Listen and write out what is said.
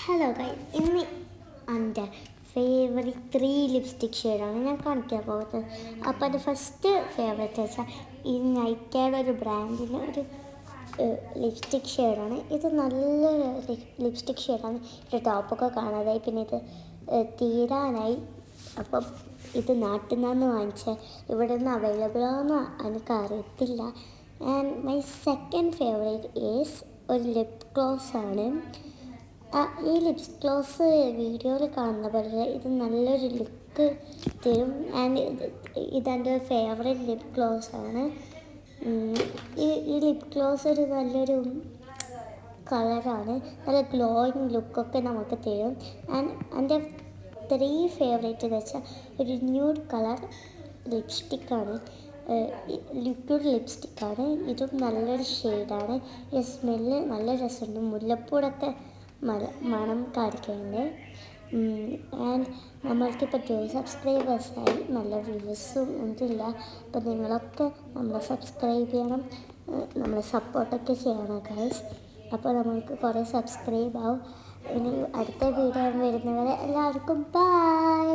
Hello guys, ഇന്ന് എൻ്റെ favourite 3 lipstick ഷെയ്ഡാണ് ഞാൻ കാണിക്കാൻ പോകുന്നത്. അപ്പോൾ അത് ഫസ്റ്റ് ഫേവറേറ്റ് വെച്ചാൽ ഈ നൈക്കയുടെ ഒരു ബ്രാൻഡിൻ്റെ ഒരു ലിപ്സ്റ്റിക് ഷെയ്ഡാണ്. ഇത് നല്ലൊരു ലിപ്സ്റ്റിക് ഷെയ്ഡാണ്. ഇത് ടോപ്പൊക്കെ കാണാതായി, പിന്നെ ഇത് തീരാനായി. അപ്പം ഇത് നാട്ടിൽ നിന്നാണ് വാങ്ങിച്ചത്. ഇവിടെ നിന്ന് അവൈലബിൾ ആണെന്ന് എനിക്ക് അറിയത്തില്ല. And my second favourite is ഒരു ലിപ് ഗ്ലോസ് ആണ്. ഈ ലിപ് ഗ്ലോസ് വീഡിയോയിൽ കാണുന്ന പോലെ ഇത് നല്ലൊരു ലുക്ക് തരും. ആൻഡ് ഇതെൻ്റെ ഫേവറേറ്റ് ലിപ് ഗ്ലോസ് ആണ്. ഈ ലിപ് ഗ്ലോസ് ഒരു നല്ലൊരു കളറാണ്, നല്ല ഗ്ലോയിങ് ലുക്കൊക്കെ നമുക്ക് തരും. ആൻഡ് എൻ്റെ 3 ഫേവറേറ്റ് എന്ന് വെച്ചാൽ ഒരു ന്യൂഡ് കളർ ലിപ്സ്റ്റിക്കാണ്, ലിക്വിഡ് ലിപ്സ്റ്റിക്കാണ്. ഇതും നല്ലൊരു ഷെയ്ഡാണ്. ഈ സ്മെല്ല് നല്ല രസമുണ്ട്, മുല്ലപ്പൂടൊക്കെ മണം കാണിക്കുന്നുണ്ട്. ആൻഡ് നമ്മൾക്കിപ്പോൾ 2 സബ്സ്ക്രൈബേഴ്സായി, നല്ല വ്യൂസും ഒന്നുമില്ല. അപ്പോൾ നിങ്ങളൊക്കെ നമ്മളെ സബ്സ്ക്രൈബ് ചെയ്യണം, നമ്മളെ സപ്പോർട്ടൊക്കെ ചെയ്യണം ഗൈസ്. അപ്പോൾ നമ്മൾക്ക് കുറേ സബ്സ്ക്രൈബ് ആവും. ഇനി അടുത്ത വീഡിയോ വരുന്നവരെ എല്ലാവർക്കും ബൈ.